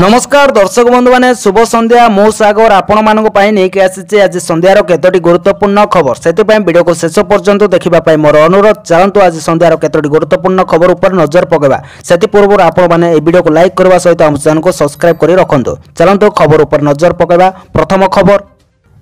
नमस्कार दर्शक बंधु मैंने शुभ संध्या मो सागर आपण मानक नहीं आसी आज संध्यार केतोटी गुरुत्वपूर्ण खबर से वीडियो को शेष पर्यंत देखा मोर अनुरोध चलतु आज संध्यार केतोटी गुरुत्वपूर्ण खबर उपर नजर पकेबा से पूर्व आपण मैंने वीडियो को लाइक करने सहित हम चैनल को सब्सक्राइब कर रखु चलतु खबर उपर नजर पकेबा। प्रथम खबर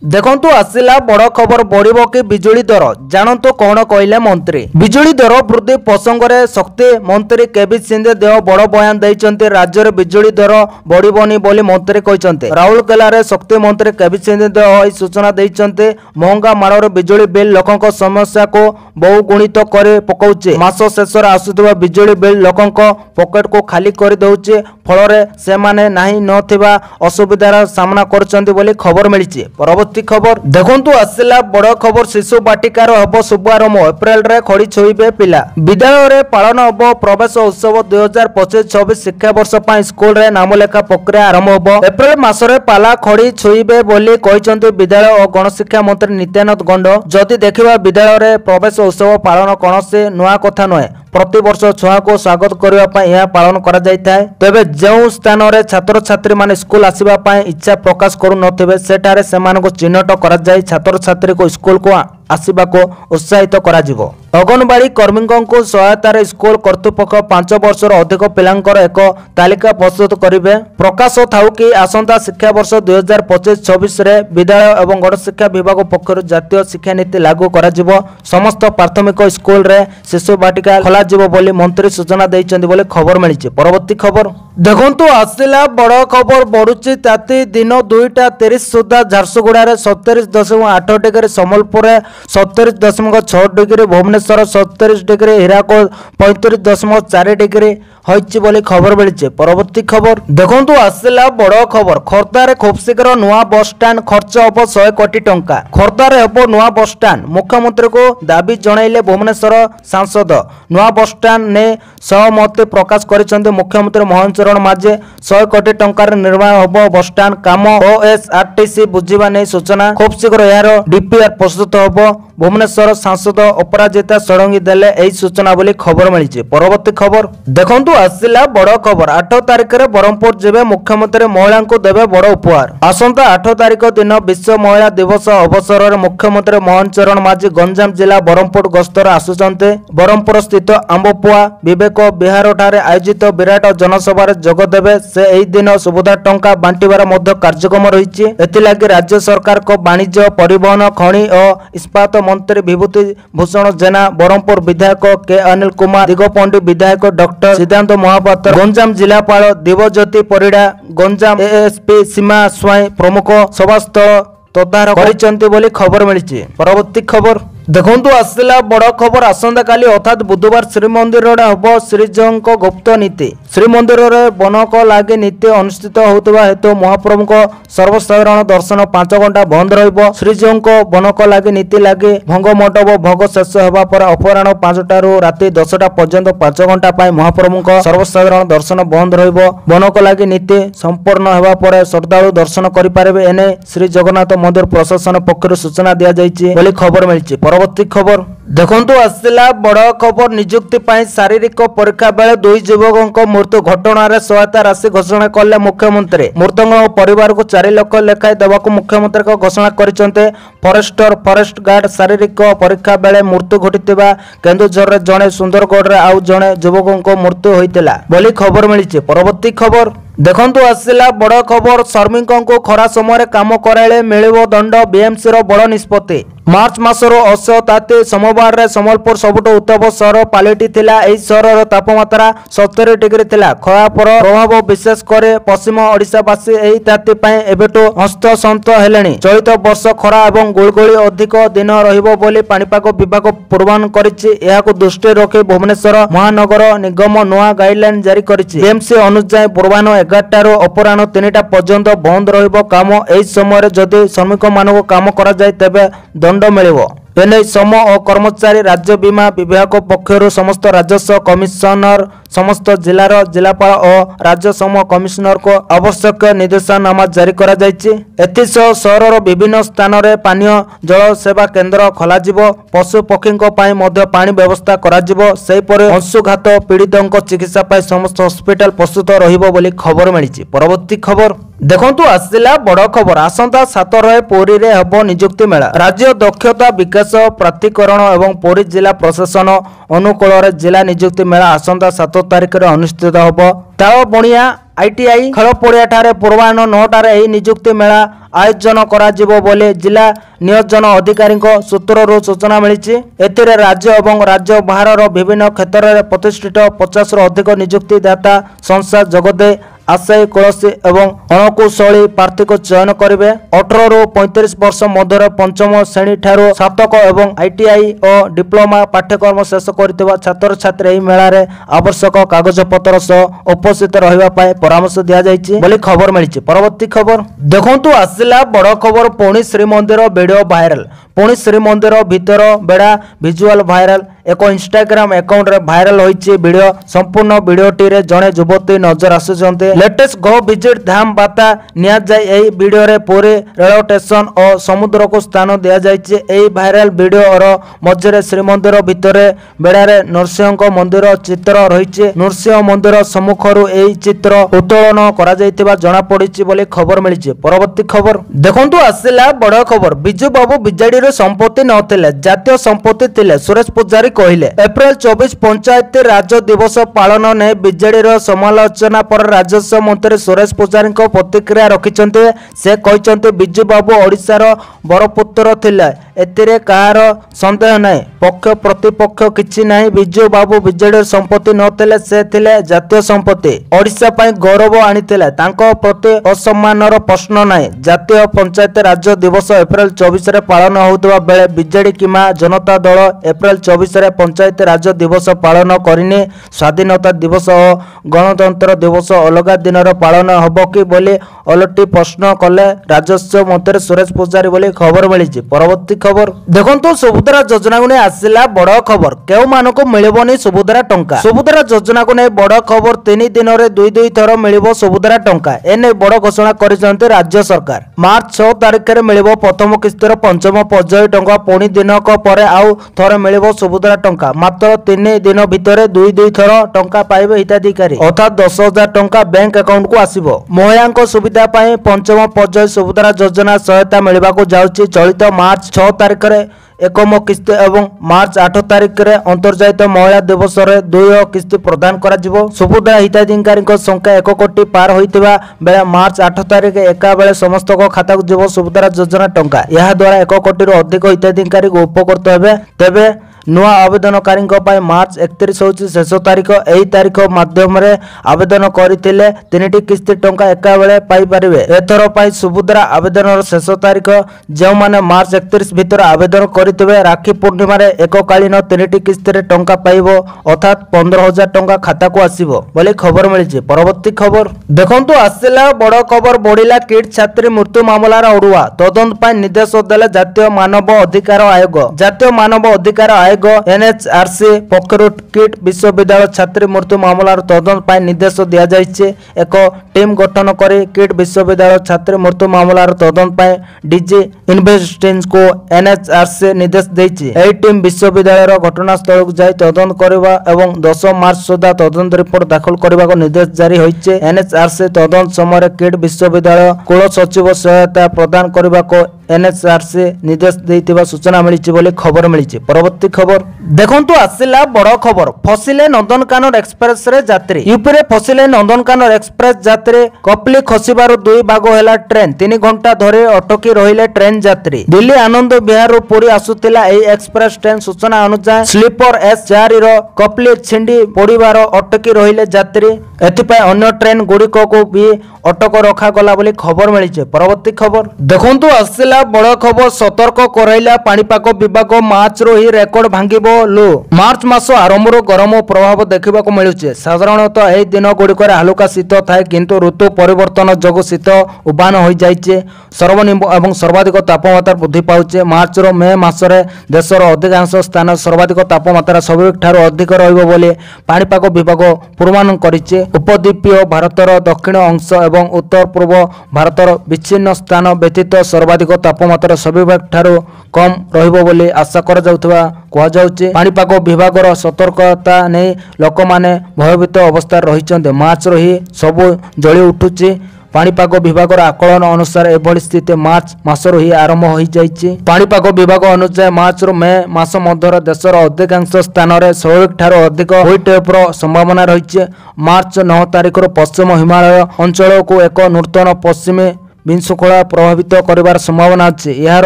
देखंतु आसिला बड़ खबर बढ़िबो कि बिजुली दर जानंतु कौन कहले मंत्री। बिजुली दर वृद्धि प्रसंग में शक्ति मंत्री केबी सिंहदेव बड़ बयान देइचंती। राज्य में बिजुली दर बढ़िबोनी बोली मंत्री कहचंती। राउरकेला रे शक्ति मंत्री केबी सिंहदेव एही सूचना देइचंती। महंगा माड़र बिजुली बिल लोकंक समस्या को बहुगुणित करे पकाउचे। मास शेष रे आसुथबा बिजुली बिल लोकंक पॉकेट को खाली कर दउचे। फल रे से माने नाही नथिबा असुविधार सामना करचंती बोली खबर मिलिछि। परवर्ती खबर देखंतु आसिला बड़ खबर शिशु बाटिकार हब शुभारंभ। एप्रिल रे खड़ी छुईबे पिला। विद्यालय रे पालन हब प्रवेश उत्सव 2025-26 शिक्षा वर्ष पई स्कूल रे नामलेखा प्रक्रिया आरंभ हब। एप्रिल मास रे पाला खड़ी छुईबे बोली कहिसंती विद्यालय और गणशिक्षा मंत्री नित्यानंद गंड। जदि देखिबा विद्यालय रे प्रवेश उत्सव पालन कोनसे नुआ कथा नय। प्रति वर्ष छुआ को स्वागत करने यह पालन करा जायଥାଏ। तेबे जो स्थान रे छात्र छात्री माने स्कूल आसीबा पई इच्छा प्रकाश करू नथिबे सेठारे सेमानको चिन्हट करा जाय छात्र छात्री को स्कूल को आसीबा को उत्साहित करा जिवो। अंगनवाड़ी कर्मी को सहायतार स्कूल कर्तृपक्ष 5 वर्ष अधिक पिलांकर एक तालिका प्रस्तुत करेंगे। प्रकाश थाउ कि आसंता शिक्षा वर्ष 2025-26 रे विद्यालय एवं गणशिक्षा विभाग पक्षर जातीय शिक्षा नीति लागू करा जिवो। समस्त प्राथमिक स्कूल रे शिशु बाटिका खोला जिवो बोली मंत्री सूचना देइचंदी बोली खबर मिलिछि। परवर्ती खबर देखंतु आसिला बड़ खबर बढ़ुछि ताती दिन 2:30 सुधा झारसुगुड़ा रे 37.8 degree, Sambalpur 37.6 degree, Bhubaneswar 37 degree, Hirakud 35.4 degree होइछि बोली खबर मिलिछि। परवर्ती खबर देखंतु आसिला बड़ खबर खोर्धा रे खूब शीघ्र नुआ बस स्टैंड खर्च हब 100 कोटी टंका। खोर्धा रे हब नुआ बस स्टैंड मुख्यमंत्री को दाबी जणाइले भुवनेश्वर सांसद। नुआ बस स्टैंड ने सहमति प्रकाश करिसंते मुख्यमंत्री मोहन चरण माझे। 100 कोटी टंकार निर्माण हब बस स्टैंड काम ओएसआरटीसी बुझिबा नै सूचना। खूब शीघ्र यार डीपीआर प्रस्तुत हब। भुवनेश्वर सांसद अपराजिता षडंगी देले एही सूचना बोली खबर मिलिछि। परवर्ती खबर देखंतु आसिला बड़ खबर 8 तारिख रे ब्रह्मपुर जेबे मुख्यमंत्री महिला को देबे बड़ उपहार। आसंता 8 तारिख दिन विश्व महिला दिवस अवसर रे मुख्यमंत्री मोहन चरण माझी गंजाम जिला ब्रह्मपुर गस्तर आसुचंते। ब्रह्मपुर स्थित आंबपुआ विवेक बिहार ठारे आयोजित विराट जनसभा रे जोग देबे। से एही दिन सुविधा टंका बांटिबार मध्य कार्यक्रम रहिछि। एथिलागि राज्य सरकार को वाणिज्य परिवहन खनि और इस्पात मंत्री विभूति भूषण जेना, ब्रह्मपुर विधायक के अनिल कुमार, दिगपंडी विधायक डॉक्टर सिद्धांत महापात्र, गंजाम जिलापाल दिव्यज्योति परिड़ा, गंजाम एएसपी सीमा स्वाई प्रमुख सभास्थल तदारख करिसंती बोली खबर मिलिछि। परवर्ती खबर देखंतु आसिला बड़ खबर आसंता काली अर्थात बुधवार श्रीमंदिर रे हब श्रीजंक गुप्त नीति। श्रीमंदिर रे बनक लागे नीति अनुष्ठित होतबा हेतु महाप्रभु को सर्वसाधारण दर्शन 5 घंटा बंद रहिबो। श्रीजंक बनक लागे नीति लागे भंग मंडप भोग शेष हेबा पर अपराह्न 5टा रु राति 10टा पर्यंत 5 घंटा पाई महाप्रभु को सर्वसाधारण दर्शन बंद रहिबो। बनक लागे नीति संपूर्ण हेबा पर श्रद्धालु दर्शन करि पारेबे। एने श्री जगन्नाथ मंदिर प्रशासन पक्षरु सूचना दिया जायछि बोली खबर मिलिछि। परवर्ती खबर देखंतु आसिला बड़ खबर नियुक्ति पाई शारीरिक परीक्षा बेले 2 युवकों मृत्यु घटना रे सहायता राशि घोषणा कले मुख्यमंत्री। मृतक परिवार को 4 लाख लेखाए देवाक मुख्यमंत्री को घोषणा करिसंते। फॉरेस्टर फॉरेस्ट गार्ड शारीरिक परीक्षा बेले मृत्यु घटितिबा केन्दुझर रे जणे, सुंदरगढ़ रे आउ जणे युवकों मृत्यु होइतिला बोली खबर मिलिछि। परवर्ती खबर देखंतु आसिला बड़ खबर श्रमिक को खरा समय काम कराइले मिलिबो दंड। बीएमसी रो बड़ निष्पत्ति। मार्च मासर असह्य ताती सोमवार रे संबलपुर सबुठ उत्तम सहर पालिटी थिला। एही सहर तापमात्रा 70 डिग्री थिला। खरा पर प्रभाव विशेष करे पश्चिम ओडिशावासी एही ताती पई एबेटो हस्तसंत हेलेनी। चलित वर्ष खरा एवं गुळगुळी अधिक दिन रहिबो बोली पाणीपाग विभाग पूर्वानुमान करिछि। एहाको दृष्टि रखि भुवनेश्वर महानगर निगम नुआ गाइडलाइन जारी करिछि। बीएमसी अनुसार पूर्वाह्न 11टा रु अपराह्न 3टा पर्यंत बंद रहिबो काम। एही समय जदि श्रमिक मानको काम करा जाय तेबे दंड मिलिबो। एने श्रम और कर्मचारी राज्य बीमा विभाग पक्षर समस्त राजस्व कमिशनर समस्त जिलार जिलापाल और राज्य समूह कमिशनर को आवश्यक निर्देशनामा जारी करा जायछि। एथिसह सहरर विभिन्न स्थान रे पानीय जल सेवा केन्द्र खोलाजिबो। पशु पक्षींको पाई मध्य पानी व्यवस्था कराजिबो। सेहिपरि अंशुघात पीड़ितों चिकित्सा पाई समस्त हॉस्पिटल प्रस्तुत रहिबो बोली खबर मिलिछि। परवर्ती खबर देखंतु आसिला बड़ खबर आसंता 7 रे पुरी रे हबो नियुक्ति मेला। राज्य दक्षता विकास प्राधिकरण एवं पुरी जिला प्रशासन अनुकूल रे जिला नियुक्ति मेला आसंता 7 तारिख रे अनुष्ठित हबो। ताओ बणिया आईटीआई खेल पड़िया ठारे पूर्वाह्न 9 यह नियुक्ति मेला आयोजन करा बोले जिला नियोजन अधिकारी सूत्रु सूचना मिली। एथिरे राज्य एवं राज्य बाहर विभिन्न क्षेत्र में प्रतिष्ठित 50 रु अधिक नियुक्तिदाता संस्था जोगदे आशायी कलसी एवं अणकुशली प्रार्थी को चयन करेंगे। 18 रु 35 वर्ष मध्य पंचम श्रेणी ठारू स्नातक एवं आईटीआई और डिप्लोमा पाठ्यक्रम शेष कर छात्र छात्री यह मेला रे आवश्यक कागजपत्र सह उपस्थित रहिबा पाए परामर्श दिया जायछि बोली खबर मिली। परवर्ती खबर देखंतु आसिला बड़ खबर पुणी श्रीमंदिर वीडियो वायरल। पुणी श्रीमंदिर भीतर बेड़ा विजुअल वायरल। एक इंस्टाग्राम अकाउंट रे वायरल होइछि वीडियो। संपूर्ण वीडियोटी रे जणे युवती नजर आसुचंते। लेटेस्ट गो विजिट धाम बाता निया जाय एही वीडियो रे पुरी रेल स्टेशन और समुद्र को स्थान दिया जायछि। एही वायरल वीडियो और मझरे श्रीमंदिर भीतर बेड़ा रे नरसिंह मंदिर चित्र रहिछि। नरसिंह मंदिर सम्मुखरु एही चित्र उत्तोलन करा जायतिबा जणा पड़िछि बोली खबर मिलिछि। परवर्ती खबर देखंतु आसिला बड़ खबर बिजू बाबू बिजेडी रे संपत्ति नथिले जातीय संपत्ति थिले सुरेश पुजारी कहले। एप्रिल 24 पंचायत राज दिवस पालन ने बिजेडी रो समालोचना पर राजस्व मंत्री सुरेश पुजारी को प्रतिक्रिया रखिचंते। से कहचंते बिजू बाबू ओडिसा रो बरपुत्र थिले एतिरे कहार संदेह नाही। पक्ष प्रतिपक्ष किछि नाही। बिजू बाबू बिजेडी संपत्ति नथिले से थिले जातीय संपत्ति। ओडिसा पई गौरव आनिथिले तांको प्रति असम्मानर प्रश्न नाही। जातीय पंचायत राज दिवस एप्रिल 24 रे पालन होउतबा बेले बिजेडी किमा जनता दल एप्रिल 24 रे पंचायत राज दिवस पालन करिने। स्वाधीनता दिवस और गणतंत्र दिवस अलग दिन पालन हबो कि बोली अलटी प्रश्न कले राजस्व मंत्री सुरेश पुजारी बोली खबर मिली। परवर्ती खबर देखंतु सुभद्रा योजना को आसिला बड़ खबर। केउ मानको मिलिबोनी सुभद्रा टंका। सुभद्रा योजना को नै बड़ खबर। 3 दिन रे 2 थर मिलिबो सुभद्रा टंका। एने बड़ घोषणा करिसंते राज्य सरकार। मार्च 6 तारिख रे मिलिबो प्रथम किस्तिर पंचम पर्याय टंका। पुणी दिनक परे आउ थरे मिलिबो सुभद्रा टंका। मात्र 3 दिन भितर 2 थर टंका पाइबे हिताधिकारी अर्थात 10,000 टंका बैंक अकाउंट को आसीबो। महिलांको सुविधा पाई पंचम पर्याय सुभद्रा योजना सहायता मिलबाको जाउछि। चलित मार्च 6 तारिख रे एकम किस्ती एवं मार्च 8 तारिख रे अंतर्जातीय महिला दिवस रे 2 किस्ती प्रदान करा जिवो। सुभद्रा हिताधिकारी संख्या 1 कोटी पार होइतिबा बेले मार्च 8 तारिख एका बेले समस्त को खाता को जिवो सुभद्रा योजना टंका। यह द्वारा 1 कोटी रो अधिक हिताधिकारी को उपकृत हेबे। तेबे नुआ आवेदनकारी मार्च 31 होची शेष तारीख। एही तारीख माध्यम रे आवेदन करथिले 3टी किस्ती टंका एका बेले पाई परिबे। एथर पाई सुभद्रा आवेदन शेष तारीख जे माने मार्च 31 भीतर आवेदन करथिबे राखी पूर्णिमा रे एककालीन 3टी किस्ती रे टंका पाइबो अर्थात 15,000 टंका खाता को आसीबो बोली खबर मिलिछि। परवर्ती खबर देखंतु आसिला बड़ खबर। बढ़िला किड छात्री मृत्यु मामलार अडुआ तदंत पाई निर्देश देले जातीय मानव अधिकार आयोग। जातीय मानव अधिकार आयोग एनएचआरसी पक्षरु किट विश्वविद्यालय छात्री मृत्यु मामलार तदंत पाई निर्देश दिया जायछि। एक टीम गठन करी किट विश्वविद्यालय छात्री मृत्यु मामलार तदंत पाई डीजी इन्वेस्टिगेशंस को एनएचआरसी निर्देश देछि। एही टीम विश्वविद्यालय घटनास्थल को जाई तदंत करबा एवं 10 मार्च सुधा तदंत रिपोर्ट दाखल करबा को निर्देश जारी होइछि। एनएचआरसी तदंत समय किट विश्वविद्यालय कुल सचिव सहायता प्रदान करबा को एनएचआरसी निर्देश देइतिबा सूचना मिलिछि बोली खबर मिलिछि। परवर्ती खबर देखंतु आसिला बड़ खबर। फसिले नंदनकानन एक्सप्रेस रे यात्री। यूपी रे फसिले नंदनकानन एक्सप्रेस यात्री कपली खसिबार 2 भाग हैला ट्रेन। 3 घंटा धरे अटकी रहिले ट्रेन यात्री। दिल्ली आनंद विहार रो पुरी आसुतिला एही एक्सप्रेस ट्रेन। सूचना अनुसार स्लीपर S4 रो कपली छिंडी पड़िबार अटकी रहिले यात्री। एथिपाई अन्य ट्रेन गुड़िक को भी अटक रखा गला बोली खबर मिली। परवर्ती खबर देखंतु आसिला बड़ खबर। सतर्क कराइला पाणीपाग विभाग। मार्च रो ही रेकर्ड ଭାଙ୍ଗିବ ଲୁ। ମାର୍ଚ୍ଚ ମାସ ଆରମ୍ଭରୁ ଗରମ ପ୍ରଭାବ ଦେଖିବାକୁ ମିଳୁଛି। ସାଧାରଣତଃ ଏହି ଦିନ ଗୁଡ଼ିକରେ ହାଲୁକା ଶୀତ ଥାଏ, କିନ୍ତୁ ଋତୁ ପରିବର୍ତ୍ତନ ଯୋଗୁଁ ଶୀତ ଉଭାନ ହୋଇଯାଇଛି। ସର୍ବନିମ୍ନ ଏବଂ ସର୍ବାଧିକ ତାପମାତ୍ରା ବୃଦ୍ଧି ପାଉଛି। ମାର୍ଚ୍ଚରୁ ମେ ମାସରେ ଦେଶର ଅଧିକାଂଶ ସ୍ଥାନରେ ସର୍ବାଧିକ ତାପମାତ୍ରା ସବୁଠାରୁ ଅଧିକ ରହିବ ବୋଲି ପାଣିପାଗ ବିଭାଗ ପୂର୍ବାନୁମାନ କରିଛି। ଉପଦ୍ୱୀପୀୟ ଭାରତର ଦକ୍ଷିଣ ଅଂଶ ଏବଂ ଉତ୍ତର ପୂର୍ବ ଭାରତର ବିଚ୍ଛିନ୍ନ ସ୍ଥାନ ବ୍ୟତୀତ ସର୍ବାଧିକ ତାପମାତ୍ରା ସବୁଠାରୁ କମ୍ ରହିବ ବୋଲି ଆଶା କରାଯାଉଥିବା କୁହାଯାଉଛି। ପାଣିପାଗ ବିଭାଗର ସତର୍କତା ନେଇ ଲୋକମାନେ ଭୟଭୀତ ଅବସ୍ଥାରେ ରହିଛନ୍ତି। ମାର୍ଚ୍ଚରୁ ହିଁ ସବୁ ଜଳି ଉଠୁଛି। ପାଣିପାଗ ବିଭାଗର ଆକଳନ ଅନୁସାରେ ଏଭଳି ସ୍ଥିତି ମାର୍ଚ୍ଚ ମାସରୁ ହିଁ ଆରମ୍ଭ ହୋଇଯାଇଛି। ପାଣିପାଗ ବିଭାଗ ଅନୁଯାୟୀ ମାର୍ଚ୍ଚରୁ ମେ ମାସ ମଧ୍ୟରେ ଦେଶର ଅଧିକାଂଶ ସ୍ଥାନରେ ସ୍ୱାଭାବିକଠାରୁ ଅଧିକ ହିଟ୍‌ୱେଭ୍‌ର ସମ୍ଭାବନା ରହିଛି। ମାର୍ଚ୍ଚ 9 ତାରିଖରୁ ପଶ୍ଚିମ ହିମାଳୟ ଅଞ୍ଚଳକୁ ଏକ ନୂତନ ପଶ୍ଚିମୀ ବିଶୃଙ୍ଖଳା ପ୍ରଭାବିତ କରିବାର ସମ୍ଭାବନା ଅଛି। ଏହାର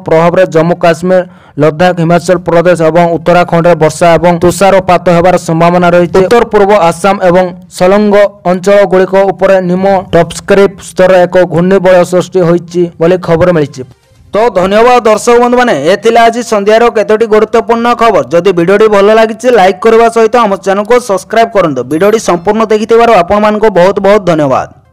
ପ୍ରଭାବରେ ଜମ୍ମୁ କାଶ୍ମୀର, ଲଦାଖ, ହିମାଚଳ ପ୍ରଦେଶ ଏବଂ ଉତ୍ତରାଖଣ୍ଡରେ ବର୍ଷା ଏବଂ ତୁଷାରପାତ ହେବାର ସମ୍ଭାବନା ରହିଛି। ଉତ୍ତର ପୂର୍ବ ଆସାମ ଏବଂ ସଲଙ୍ଗ ଅଞ୍ଚଳଗୁଡ଼ିକ ଉପରେ ନିମ୍ନ ଟ୍ରପୋସ୍ଫିୟରିକ୍ ସ୍ତରରେ ଏକ ଘୂର୍ଣ୍ଣିବଳୟ ସୃଷ୍ଟି ହୋଇଛି ବୋଲି ଖବର ମିଳିଛି। तो धन्यवाद दर्शक बंधु मैंने ए आज संध्यार केतोटी गुरुत्वपूर्ण खबर। जदि वीडियोटी भल लगी लाइक करने सहित आम चैनल को सब्सक्राइब करूँ। वीडियोटी संपूर्ण देखि आपण मानक बहुत बहुत धन्यवाद।